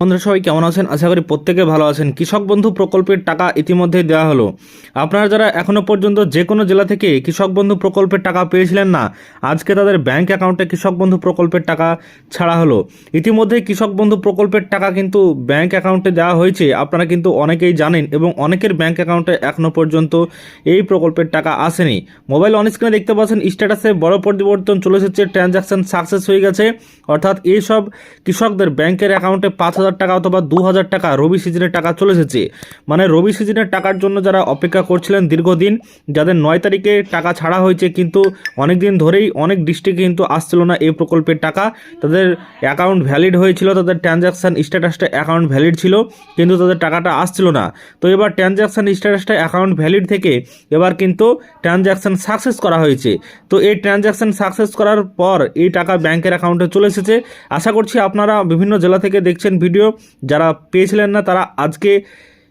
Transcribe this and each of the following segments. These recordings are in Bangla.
বন্ধুরা সবাই কেমন আছেন? আশা করি প্রত্যেকে ভালো আছেন। কৃষক বন্ধু প্রকল্পের টাকা ইতিমধ্যেই দেওয়া হলো। আপনারা যারা এখনও পর্যন্ত যে কোনো জেলা থেকে কৃষক বন্ধু প্রকল্পের টাকা পেয়েছিলেন না, আজকে তাদের ব্যাংক অ্যাকাউন্টে কৃষক বন্ধু প্রকল্পের টাকা ছাড়া হলো। ইতিমধ্যেই কৃষক বন্ধু প্রকল্পের টাকা কিন্তু ব্যাংক অ্যাকাউন্টে দেওয়া হয়েছে। আপনারা কিন্তু অনেকেই জানেন এবং অনেকের ব্যাংক অ্যাকাউন্টে এখনও পর্যন্ত এই প্রকল্পের টাকা আসেনি। মোবাইল অন স্ক্রিনে দেখতে পাচ্ছেন স্ট্যাটাসে বড় পরিবর্তন চলে এসেছে, ট্রানজ্যাকশন সাকসেস হয়ে গেছে। অর্থাৎ এইসব কৃষকদের ব্যাংকের অ্যাকাউন্টে 5,000 টাকা অথবা 2,000 টাকা রবি সিজনের টাকা চলে এসেছে। মানে রবি সিজনের টাকার জন্য যারা অপেক্ষা করছিলেন দীর্ঘদিন, যাদের 9 তারিখে টাকা ছাড়া হয়েছে কিন্তু অনেক দিন ধরেই অনেক ডিস্ট্রিক্টে কিন্তু আসছিল না এই প্রকল্পের টাকা, তাদের অ্যাকাউন্ট ভ্যালিড হয়েছিল, তাদের ট্রানজ্যাকশান স্ট্যাটাসটা অ্যাকাউন্ট ভ্যালিড ছিল কিন্তু তাদের টাকাটা আসছিল না। তো এবার ট্রানজ্যাকশান স্ট্যাটাসটা অ্যাকাউন্ট ভ্যালিড থেকে এবার কিন্তু ট্রানজ্যাকশান সাকসেস করা হয়েছে। তো এই ট্রানজ্যাকশান সাকসেস করার পর এই টাকা ব্যাংকের অ্যাকাউন্টে চলে এসেছে। আশা করছি আপনারা বিভিন্ন জেলা থেকে দেখছেন ভিডিও, যারা পেয়েছিলেন না তারা আজকে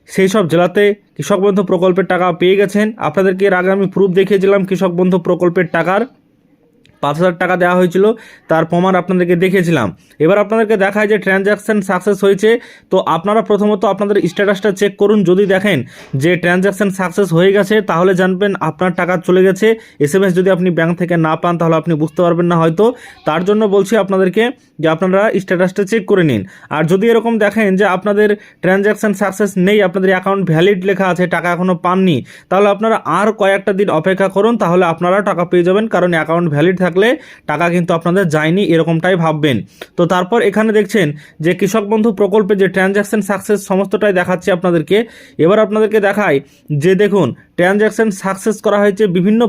সেই সব জেলাতে কৃষক বন্ধু প্রকল্পের টাকা পেয়ে গেছেন। আপনাদেরকে এর আগে আমি প্রুফ দেখিয়েছিলাম কৃষক বন্ধু প্রকল্পের টাকার 5,000 টাকা দেওয়া হয়েছিল, তার প্রমাণ আপনাদেরকে দেখিয়েছিলাম। এবার আপনাদেরকে দেখায় যে ট্রানজ্যাকশান সাকসেস হয়েছে। তো আপনারা প্রথমত আপনাদের স্ট্যাটাসটা চেক করুন, যদি দেখেন যে ট্রানজ্যাকশান সাকসেস হয়ে গেছে তাহলে জানবেন আপনার টাকা চলে গেছে। SMS যদি আপনি ব্যাংক থেকে না পান তাহলে আপনি বুঝতে পারবেন না হয়তো, তার জন্য বলছি আপনাদেরকে যে আপনারা স্ট্যাটাসটা চেক করে নিন। আর যদি এরকম দেখেন যে আপনাদের ট্রানজ্যাকশান সাকসেস নেই, আপনাদের অ্যাকাউন্ট ভ্যালিড লেখা আছে, টাকা এখনও পাননি, তাহলে আপনারা আর কয়েকটা দিন অপেক্ষা করুন, তাহলে আপনারা টাকা পেয়ে যাবেন। কারণ অ্যাকাউন্ট ভ্যালিড থাকলে টাকা কিন্তু আপনাদের যায়নি এরকমটাই ভাববেন। তো তারপর এখানে দেখছেন যে কৃষক বন্ধু প্রকল্পে যে ট্রানজ্যাকশান সাকসেস সমস্তটাই দেখাচ্ছি আপনাদেরকে। এবার আপনাদেরকে দেখাই যে দেখুন ট্রানজ্যাকশান সাকসেস করা হয়েছে বিভিন্ন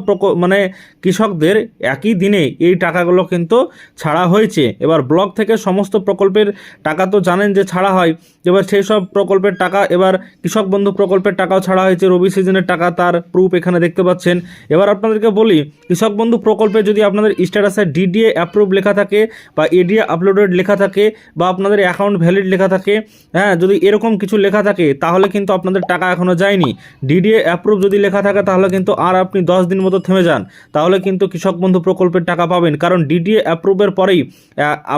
মানে কৃষকদের একই দিনে এই টাকাগুলো কিন্তু ছাড়া হয়েছে। এবার ব্লক থেকে সমস্ত প্রকল্পের টাকা তো জানেন যে ছাড়া হয়, এবার সেই সব প্রকল্পের টাকা এবার কৃষক বন্ধু প্রকল্পের টাকাও ছাড়া হয়েছে, রবি সিজনের টাকা, তার প্রুফ এখানে দেখতে পাচ্ছেন। এবার আপনাদেরকে বলি কৃষক বন্ধু প্রকল্পে যদি আপনাদের স্ট্যাটাসে DDA অ্যাপ্রুভ লেখা থাকে বা ADA আপলোডেড লেখা থাকে বা আপনাদের অ্যাকাউন্ট ভ্যালিড লেখা থাকে, হ্যাঁ, যদি এরকম কিছু লেখা থাকে তাহলে কিন্তু আপনাদের টাকা এখনও যায়নি। DDA অ্যাপ্রুভ যদি লেখা থাকে তাহলে কিন্তু আর আপনি 10 দিন মতো থেমে যান, তাহলে কিন্তু কৃষক বন্ধু প্রকল্পের টাকা পাবেন। কারণ DDA অ্যাপ্রুভের পরেই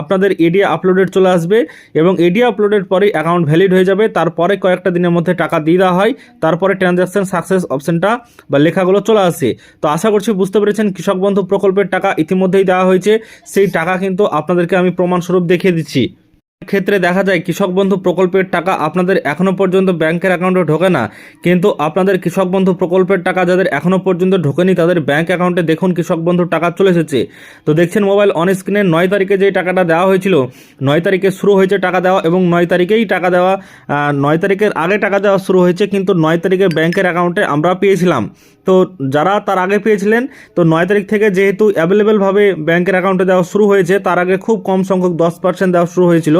আপনাদের ADA আপলোডেড চলে আসবে এবং ADA আপলোডের পরেই অ্যাকাউন্ট ভ্যালিড হয়ে যাবে। তারপরে কয়েকটা দিনের মধ্যে টাকা দিয়ে দেওয়া হয়, তারপরে ট্রানজ্যাকশান সাকসেস অপশনটা বা লেখাগুলো চলে আসে। তো আশা করছি বুঝতে পেরেছেন কৃষক বন্ধু প্রকল্পের টাকা ইতিমধ্যেই দেওয়া হয়েছে। সেই টাকা কিন্তু আপনাদেরকে আমি প্রমাণস্বরূপ দেখিয়ে দিচ্ছি। ক্ষেত্রে দেখা যায় কৃষক বন্ধু প্রকল্পের টাকা আপনাদের এখনও পর্যন্ত ব্যাংকের অ্যাকাউন্টে ঢোকে না, কিন্তু আপনাদের কৃষক বন্ধু প্রকল্পের টাকা যাদের এখনও পর্যন্ত ঢোকেনি তাদের ব্যাংক অ্যাকাউন্টে দেখুন কৃষক বন্ধুর টাকা চলে এসেছে। তো দেখছেন মোবাইল অন স্ক্রিনে 9 তারিখে যে টাকাটা দেওয়া হয়েছিল, 9 তারিখে শুরু হয়েছে টাকা দেওয়া এবং 9 তারিখেই টাকা দেওয়া, 9 তারিখের আগে টাকা দেওয়া শুরু হয়েছে, কিন্তু 9 তারিখে ব্যাংকের অ্যাকাউন্টে আমরা পেয়েছিলাম। তো যারা তার আগে পেয়েছিলেন, তো 9 তারিখ থেকে যেহেতু অ্যাভেলেবেলভাবে ব্যাংকের অ্যাকাউন্টে দেওয়া শুরু হয়েছে, তার আগে খুব কম সংখ্যক 10% দেওয়া শুরু হয়েছিল।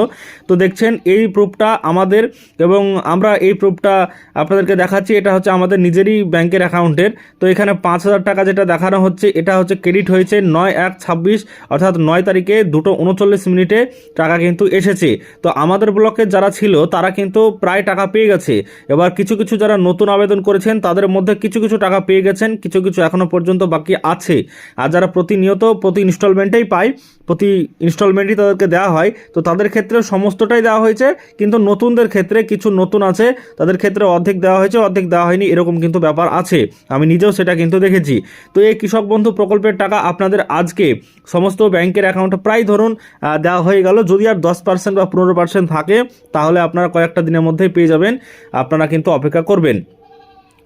তো দেখছেন এই প্রুফটা আমাদের, এবং আমরা এই প্রুফটা আপনাদেরকে দেখাচ্ছি। এটা হচ্ছে আমাদের নিজেরই ব্যাংকের অ্যাকাউন্টের। তো এখানে 5,000 টাকা যেটা দেখানো হচ্ছে এটা হচ্ছে ক্রেডিট হয়েছে 9/1/26, অর্থাৎ 9 তারিখে 2:39 টাকা কিন্তু এসেছে। তো আমাদের ব্লকে যারা ছিল তারা কিন্তু প্রায় টাকা পেয়ে গেছে। এবার কিছু কিছু যারা নতুন আবেদন করেছেন তাদের মধ্যে কিছু কিছু টাকা পেয়ে গেছেন, কিছু কিছু এখনও পর্যন্ত বাকি আছে। আর যারা প্রতিনিয়ত প্রতি ইনস্টলমেন্টেই পায়, প্রতি ইনস্টলমেন্টই তাদেরকে দেওয়া হয়, তো তাদের ক্ষেত্রে সমস্তটাই দেওয়া হয়েছে। কিন্তু নতুনদের ক্ষেত্রে কিছু নতুন আছে, তাদের ক্ষেত্রে অর্ধেক দেওয়া হয়েছে, অর্ধেক দেওয়া হয়নি, এরকম কিন্তু ব্যাপার আছে। আমি নিজেও সেটা কিন্তু দেখেছি। তো এই কৃষক বন্ধু প্রকল্পের টাকা আপনাদের আজকে সমস্ত ব্যাংকের অ্যাকাউন্টে প্রায় ধরুন দেওয়া হয়ে গেল। যদি আর 10% বা 15% থাকে তাহলে আপনারা কয়েকটা দিনের মধ্যেই পেয়ে যাবেন, আপনারা কিন্তু অপেক্ষা করবেন।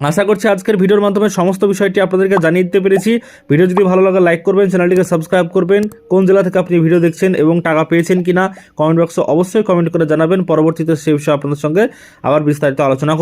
আশা করছি আজকের ভিডিওর মাধ্যমে সমস্ত বিষয়টি আপনাদেরকে জানিয়ে দিতে পেরেছি। ভিডিও যদি ভালো লাগে লাইক করবেন, চ্যানেলটিকে সাবস্ক্রাইব করবেন। কোন জেলা থেকে আপনি ভিডিও দেখছেন এবং টাকা পেয়েছেন কিনা কমেন্ট বক্সে অবশ্যই কমেন্ট করে জানাবেন। পরবর্তীতে সেই বিষয়ে আপনাদের সঙ্গে আবার বিস্তারিত আলোচনা করব।